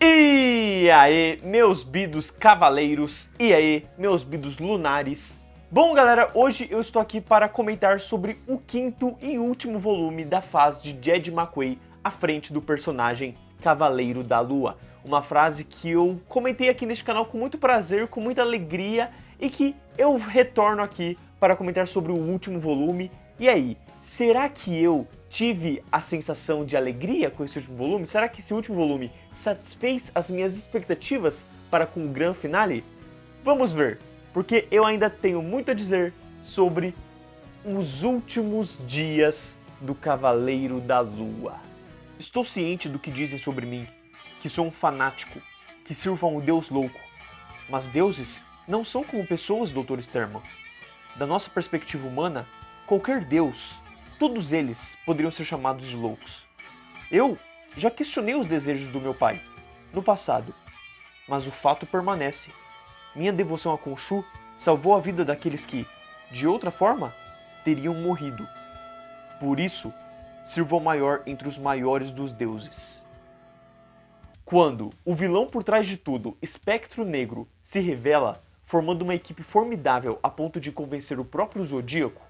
E aí, meus bidos cavaleiros, e aí, meus bidos lunares. Bom, galera, hoje eu estou aqui para comentar sobre o quinto e último volume da fase de Jed McQuay à frente do personagem Cavaleiro da Lua. Uma frase que eu comentei aqui neste canal com muito prazer, com muita alegria, e que eu retorno aqui para comentar sobre o último volume. E aí, será que eu tive a sensação de alegria com esse último volume? Será que esse último volume satisfez as minhas expectativas para com o grande finale? Vamos ver, porque eu ainda tenho muito a dizer sobre os últimos dias do Cavaleiro da Lua. Estou ciente do que dizem sobre mim, que sou um fanático, que sirvo a um deus louco. Mas deuses não são como pessoas, Dr. Sterman. Da nossa perspectiva humana, qualquer deus, todos eles poderiam ser chamados de loucos. Eu já questionei os desejos do meu pai, no passado, mas o fato permanece. Minha devoção a Khonshu salvou a vida daqueles que, de outra forma, teriam morrido. Por isso, sirvo ao maior entre os maiores dos deuses. Quando o vilão por trás de tudo, Espectro Negro, se revela, formando uma equipe formidável a ponto de convencer o próprio Zodíaco,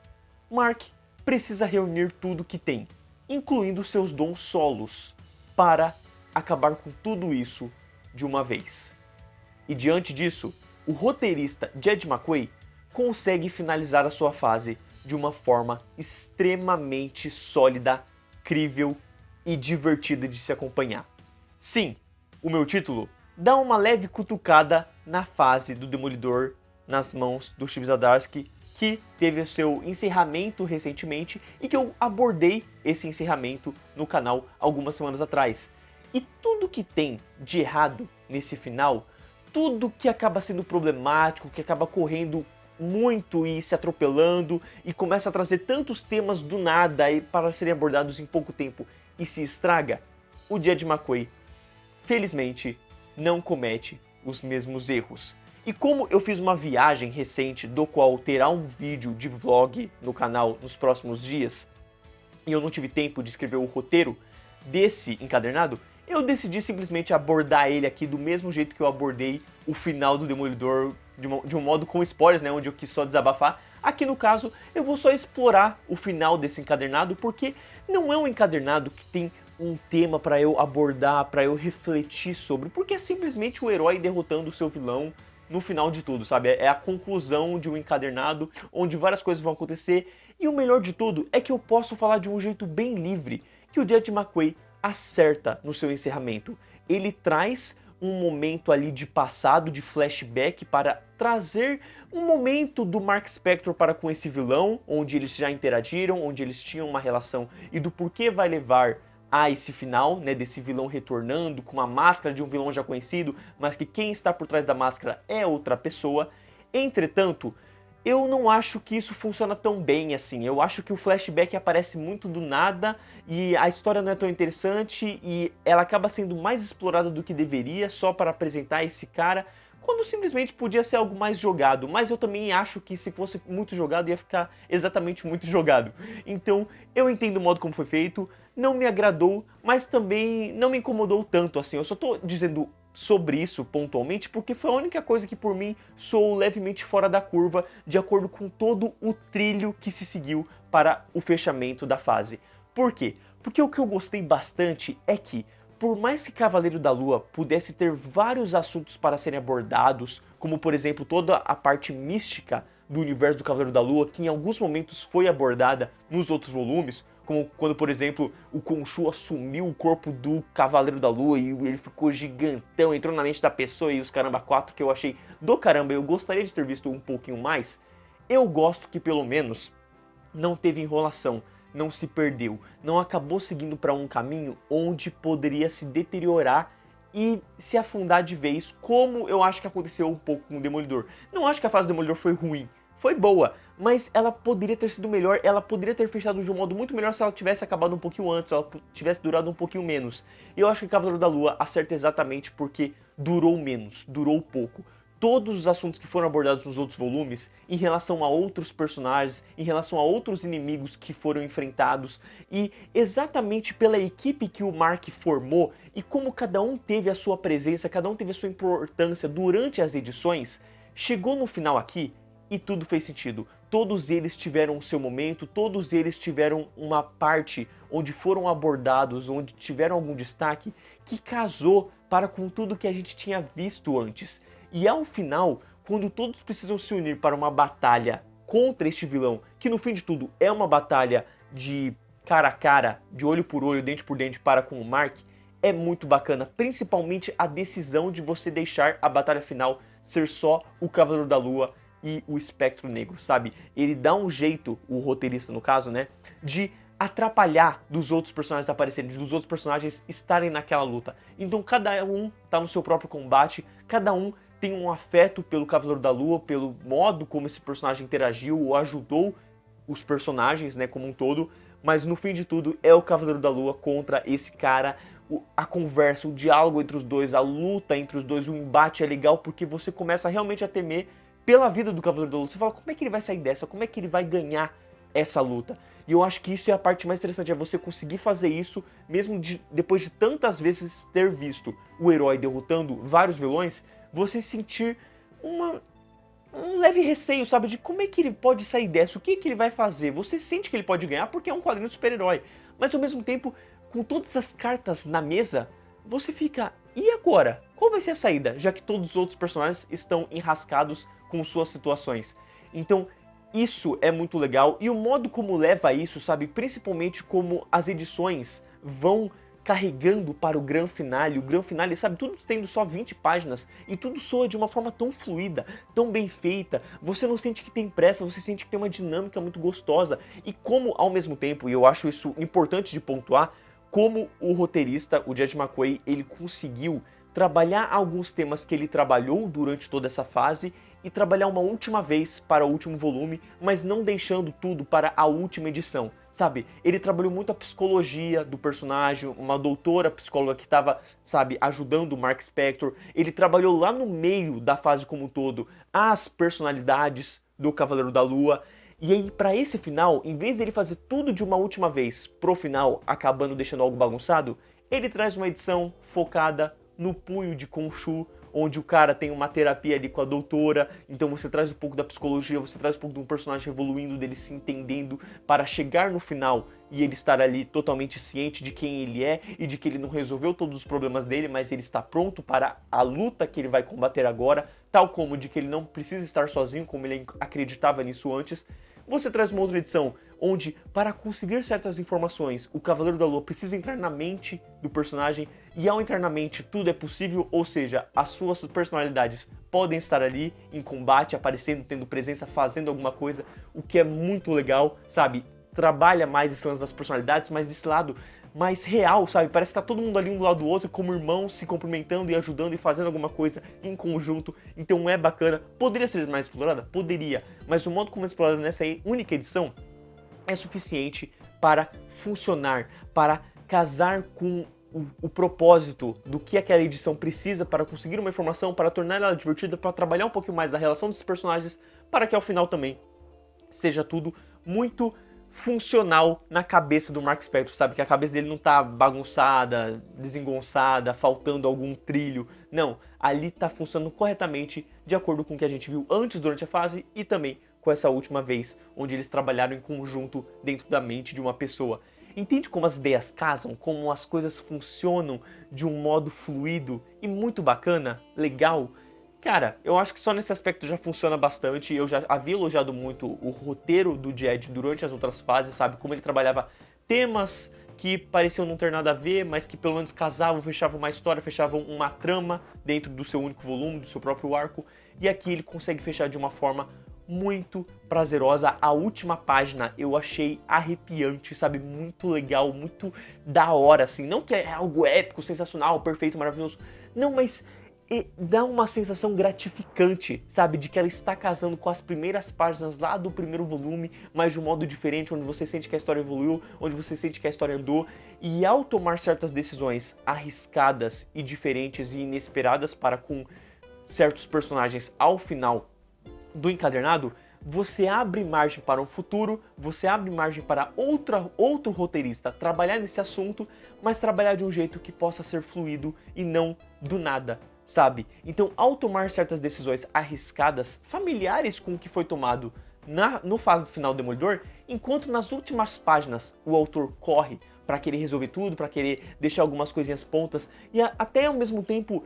Mark precisa reunir tudo que tem, incluindo seus dons solos, para acabar com tudo isso de uma vez. E diante disso, o roteirista Jed McQuay consegue finalizar a sua fase de uma forma extremamente sólida, crível e divertida de se acompanhar. Sim, o meu título dá uma leve cutucada na fase do Demolidor nas mãos do Chip Zdarsky, que teve o seu encerramento recentemente e que eu abordei esse encerramento no canal algumas semanas atrás. E tudo que tem de errado nesse final, tudo que acaba sendo problemático, que acaba correndo muito e se atropelando e começa a trazer tantos temas do nada para serem abordados em pouco tempo e se estraga, o Jed McQuay, felizmente, não comete os mesmos erros. E como eu fiz uma viagem recente, do qual terá um vídeo de vlog no canal nos próximos dias, e eu não tive tempo de escrever o roteiro desse encadernado, eu decidi simplesmente abordar ele aqui do mesmo jeito que eu abordei o final do Demolidor, de um modo com spoilers, né, onde eu quis só desabafar. Aqui no caso, eu vou só explorar o final desse encadernado, porque não é um encadernado que tem um tema para eu abordar, para eu refletir sobre, porque é simplesmente o herói derrotando o seu vilão no final de tudo, sabe? É a conclusão de um encadernado onde várias coisas vão acontecer, e o melhor de tudo é que eu posso falar de um jeito bem livre, que o Jed McQuay acerta no seu encerramento. Ele traz um momento ali de passado, de flashback, para trazer um momento do Mark Spector para com esse vilão, onde eles já interagiram, onde eles tinham uma relação, e do porquê vai levar a esse final, né, desse vilão retornando com uma máscara de um vilão já conhecido, mas que quem está por trás da máscara é outra pessoa. Entretanto, eu não acho que isso funciona tão bem assim. Eu acho que o flashback aparece muito do nada e a história não é tão interessante e ela acaba sendo mais explorada do que deveria só para apresentar esse cara, quando simplesmente podia ser algo mais jogado. Mas eu também acho que se fosse muito jogado ia ficar exatamente muito jogado. Então eu entendo o modo como foi feito, não me agradou, mas também não me incomodou tanto assim. Eu só tô dizendo sobre isso pontualmente porque foi a única coisa que por mim soou levemente fora da curva, de acordo com todo o trilho que se seguiu para o fechamento da fase. Por quê? Porque o que eu gostei bastante é que, por mais que Cavaleiro da Lua pudesse ter vários assuntos para serem abordados, como por exemplo toda a parte mística do universo do Cavaleiro da Lua, que em alguns momentos foi abordada nos outros volumes, como quando, por exemplo, o Khonshu assumiu o corpo do Cavaleiro da Lua e ele ficou gigantão, entrou na mente da pessoa e os caramba 4 que eu achei do caramba, eu gostaria de ter visto um pouquinho mais. Eu gosto que pelo menos não teve enrolação, não se perdeu, não acabou seguindo para um caminho onde poderia se deteriorar e se afundar de vez, como eu acho que aconteceu um pouco com o Demolidor. Não acho que a fase do Demolidor foi ruim, foi boa, mas ela poderia ter sido melhor, ela poderia ter fechado de um modo muito melhor se ela tivesse acabado um pouquinho antes, se ela tivesse durado um pouquinho menos. E eu acho que Cavaleiro da Lua acerta exatamente porque durou menos, durou pouco. todos os assuntos que foram abordados nos outros volumes, em relação a outros personagens, em relação a outros inimigos que foram enfrentados, e exatamente pela equipe que o Mark formou, e como cada um teve a sua presença, cada um teve a sua importância durante as edições, chegou no final aqui e tudo fez sentido. Todos eles tiveram o seu momento, todos eles tiveram uma parte onde foram abordados, onde tiveram algum destaque, que casou para com tudo que a gente tinha visto antes. E ao final, quando todos precisam se unir para uma batalha contra este vilão, que no fim de tudo é uma batalha de cara a cara, de olho por olho, dente por dente para com o Mark, é muito bacana, principalmente a decisão de você deixar a batalha final ser só o Cavaleiro da Lua e o Espectro Negro, sabe? Ele dá um jeito, o roteirista no caso, né, de atrapalhar dos outros personagens aparecerem, dos outros personagens estarem naquela luta. Então cada um tá no seu próprio combate, cada um tem um afeto pelo Cavaleiro da Lua, pelo modo como esse personagem interagiu ou ajudou os personagens, né, como um todo, mas no fim de tudo é o Cavaleiro da Lua contra esse cara. A conversa, o diálogo entre os dois, a luta entre os dois, o embate é legal porque você começa realmente a temer pela vida do Cavaleiro da Lua. Você fala, como é que ele vai sair dessa? Como é que ele vai ganhar essa luta? E eu acho que isso é a parte mais interessante, é você conseguir fazer isso, mesmo depois de tantas vezes ter visto o herói derrotando vários vilões, você sentir um leve receio, sabe, de como é que ele pode sair dessa, o que ele vai fazer. Você sente que ele pode ganhar porque é um quadrinho de super-herói, mas ao mesmo tempo, com todas as cartas na mesa, você fica, e agora? Qual vai ser a saída, já que todos os outros personagens estão enrascados com suas situações? Então, isso é muito legal, e o modo como leva isso, sabe, principalmente como as edições vão carregando para o grande finale, sabe, tudo tendo só 20 páginas, e tudo soa de uma forma tão fluida, tão bem feita, você não sente que tem pressa, você sente que tem uma dinâmica muito gostosa, e como ao mesmo tempo, e eu acho isso importante de pontuar, como o roteirista, o Jed McQuay, ele conseguiu trabalhar alguns temas que ele trabalhou durante toda essa fase e trabalhar uma última vez para o último volume, mas não deixando tudo para a última edição, sabe? Ele trabalhou muito a psicologia do personagem, uma doutora psicóloga que estava, sabe, ajudando o Mark Spector. Ele trabalhou lá no meio da fase como um todo as personalidades do Cavaleiro da Lua. E aí, para esse final, em vez de ele fazer tudo de uma última vez pro final, acabando deixando algo bagunçado, ele traz uma edição focada no punho de Khonshu, onde o cara tem uma terapia ali com a doutora, então você traz um pouco da psicologia, você traz um pouco de um personagem evoluindo, dele se entendendo, para chegar no final e ele estar ali totalmente ciente de quem ele é e de que ele não resolveu todos os problemas dele, mas ele está pronto para a luta que ele vai combater agora, tal como de que ele não precisa estar sozinho, como ele acreditava nisso antes. Você traz uma outra edição onde, para conseguir certas informações, o Cavaleiro da Lua precisa entrar na mente do personagem, e ao entrar na mente tudo é possível, ou seja, as suas personalidades podem estar ali em combate, aparecendo, tendo presença, fazendo alguma coisa, o que é muito legal, sabe? Trabalha mais esse lance das personalidades, mas desse lado mais real, sabe? Parece que tá todo mundo ali um do lado do outro, como irmãos, se cumprimentando e ajudando e fazendo alguma coisa em conjunto. Então é bacana. Poderia ser mais explorada? Poderia. Mas o modo como é explorada nessa única edição é suficiente para funcionar, para casar com o propósito do que aquela edição precisa para conseguir uma informação, para tornar ela divertida, para trabalhar um pouquinho mais a relação desses personagens, para que ao final também seja tudo muito funcional na cabeça do Mark Spector, sabe? Que a cabeça dele não tá bagunçada, desengonçada, faltando algum trilho. Não, ali tá funcionando corretamente de acordo com o que a gente viu antes durante a fase e também com essa última vez, onde eles trabalharam em conjunto dentro da mente de uma pessoa. Entende como as ideias casam, como as coisas funcionam de um modo fluido e muito bacana, legal? Cara, eu acho que só nesse aspecto já funciona bastante. Eu já havia elogiado muito o roteiro do Jed durante as outras fases, sabe? Como ele trabalhava temas que pareciam não ter nada a ver, mas que pelo menos casavam, fechavam uma história, fechavam uma trama dentro do seu único volume, do seu próprio arco. E aqui ele consegue fechar de uma forma muito prazerosa. A última página eu achei arrepiante, sabe? Muito legal, muito da hora, assim. Não que é algo épico, sensacional, perfeito, maravilhoso. Não, mas dá uma sensação gratificante, sabe? De que ela está casando com as primeiras páginas lá do primeiro volume, mas de um modo diferente, onde você sente que a história evoluiu, onde você sente que a história andou. E ao tomar certas decisões arriscadas e diferentes e inesperadas para com certos personagens ao final do encadernado, você abre margem para um futuro, você abre margem para outro roteirista trabalhar nesse assunto, mas trabalhar de um jeito que possa ser fluido e não do nada, sabe? Então, ao tomar certas decisões arriscadas, familiares com o que foi tomado no fase final do Demolidor, enquanto nas últimas páginas o autor corre para querer resolver tudo, para querer deixar algumas coisinhas pontas e até ao mesmo tempo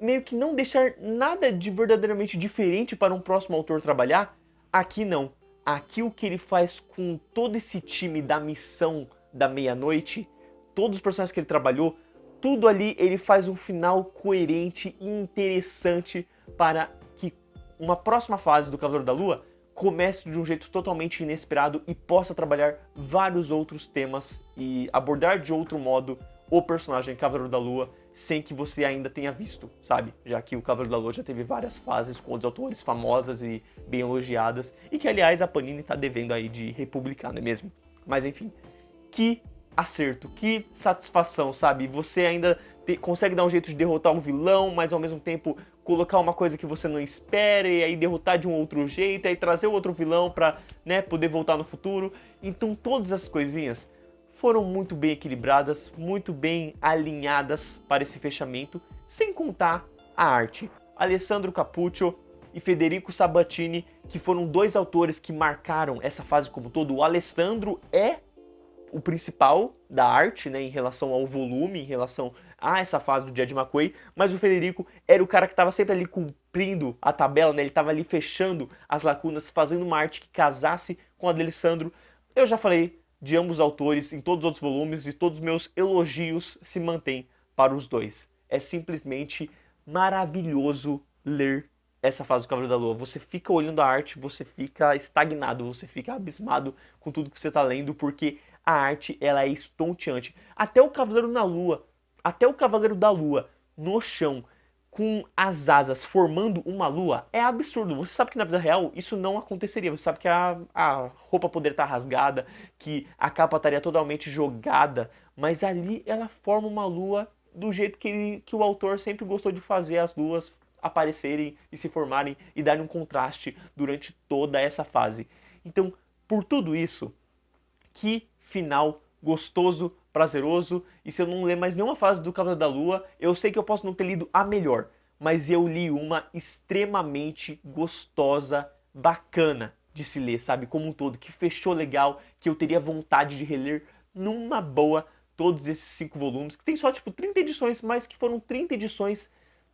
meio que não deixar nada de verdadeiramente diferente para um próximo autor trabalhar, aqui não. Aqui o que ele faz com todo esse time da Missão da Meia-Noite, todos os personagens que ele trabalhou, tudo ali ele faz um final coerente e interessante para que uma próxima fase do Cavaleiro da Lua comece de um jeito totalmente inesperado e possa trabalhar vários outros temas e abordar de outro modo o personagem Cavaleiro da Lua sem que você ainda tenha visto, sabe? Já que o Cavaleiro da Lua já teve várias fases com outros autores famosas e bem elogiadas e que, aliás, a Panini tá devendo aí de republicar, não é mesmo? Mas enfim, que acerto, que satisfação, sabe? Você ainda consegue dar um jeito de derrotar um vilão, mas ao mesmo tempo colocar uma coisa que você não espera e aí derrotar de um outro jeito, aí trazer o outro vilão pra, né, poder voltar no futuro. Então todas essas coisinhas foram muito bem equilibradas, muito bem alinhadas para esse fechamento, sem contar a arte. Alessandro Cappuccio e Federico Sabatini, que foram dois autores que marcaram essa fase como um todo. O Alessandro é o principal da arte, né, em relação ao volume, em relação a essa fase do Dia de McQuay, mas o Federico era o cara que estava sempre ali cumprindo a tabela, né, ele estava ali fechando as lacunas, fazendo uma arte que casasse com a de Alessandro. Eu já falei de ambos os autores em todos os outros volumes e todos os meus elogios se mantêm para os dois. É simplesmente maravilhoso ler essa fase do Cavaleiro da Lua. Você fica olhando a arte, você fica estagnado, você fica abismado com tudo que você está lendo, porque a arte ela é estonteante. Até o Cavaleiro na Lua, até o Cavaleiro da Lua no chão, com as asas formando uma lua, é absurdo. Você sabe que na vida real isso não aconteceria. Você sabe que a roupa poderia estar rasgada, que a capa estaria totalmente jogada, mas ali ela forma uma lua do jeito que o autor sempre gostou de fazer as luas aparecerem e se formarem e darem um contraste durante toda essa fase. Então, por tudo isso, que final gostoso, prazeroso, e se eu não ler mais nenhuma fase do Cavaleiro da Lua, eu sei que eu posso não ter lido a melhor, mas eu li uma extremamente gostosa, bacana de se ler, sabe, como um todo, que fechou legal, que eu teria vontade de reler numa boa todos esses 5 volumes, que tem só tipo 30 edições, mas que foram 30 edições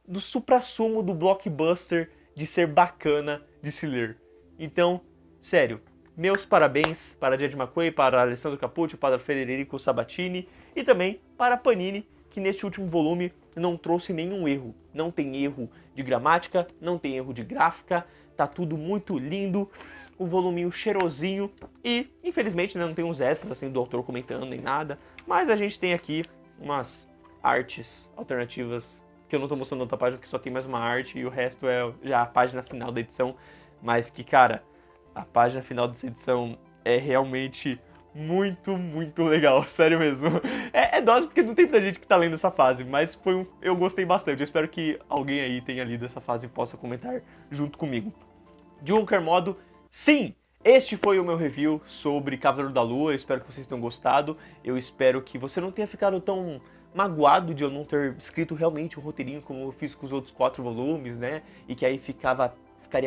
do suprassumo do blockbuster de ser bacana de se ler. Então, sério, meus parabéns para Dia de McQuay, para Alessandro Cappuccio, para Federico Sabatini e também para Panini, que neste último volume não trouxe nenhum erro. Não tem erro de gramática, não tem erro de gráfica, tá tudo muito lindo, o voluminho cheirosinho e, infelizmente, né, não tem uns extras assim do autor comentando nem nada, mas a gente tem aqui umas artes alternativas que eu não tô mostrando na outra página, que só tem mais uma arte e o resto é já a página final da edição, mas que, cara, a página final dessa edição é realmente muito, muito legal, sério mesmo. É dose porque não tem muita gente que tá lendo essa fase, mas eu gostei bastante. Eu espero que alguém aí tenha lido essa fase e possa comentar junto comigo. De qualquer modo, sim, este foi o meu review sobre Cavaleiro da Lua. Eu espero que vocês tenham gostado. Eu espero que você não tenha ficado tão magoado de eu não ter escrito realmente um roteirinho como eu fiz com os outros 4 volumes, né? E que aí ficaria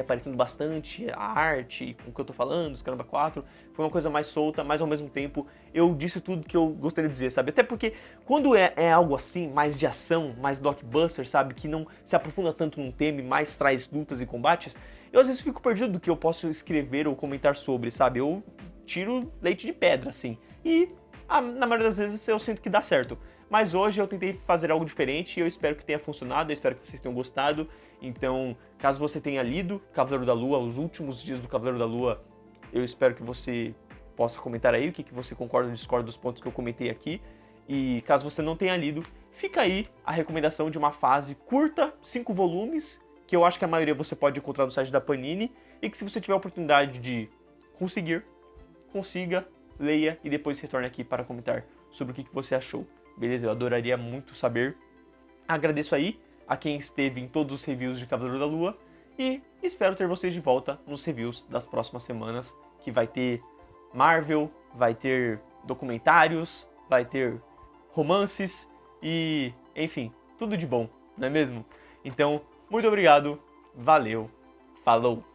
aparecendo bastante a arte, com o que eu tô falando, os Caramba 4, foi uma coisa mais solta, mas ao mesmo tempo eu disse tudo que eu gostaria de dizer, sabe? Até porque quando é algo assim, mais de ação, mais blockbuster, sabe? Que não se aprofunda tanto num tema e mais traz lutas e combates, eu às vezes fico perdido do que eu posso escrever ou comentar sobre, sabe? Eu tiro leite de pedra, assim. E na maioria das vezes eu sinto que dá certo. Mas hoje eu tentei fazer algo diferente e eu espero que tenha funcionado, eu espero que vocês tenham gostado. Então, caso você tenha lido Cavaleiro da Lua, os últimos dias do Cavaleiro da Lua, eu espero que você possa comentar aí o que você concorda ou discorda dos pontos que eu comentei aqui. E caso você não tenha lido, fica aí a recomendação de uma fase curta, 5 volumes, que eu acho que a maioria você pode encontrar no site da Panini, e que se você tiver a oportunidade de consiga, leia e depois retorne aqui para comentar sobre o que você achou. Beleza? Eu adoraria muito saber. Agradeço aí a quem esteve em todos os reviews de Cavaleiro da Lua e espero ter vocês de volta nos reviews das próximas semanas, que vai ter Marvel, vai ter documentários, vai ter romances e, enfim, tudo de bom, não é mesmo? Então, muito obrigado, valeu, falou!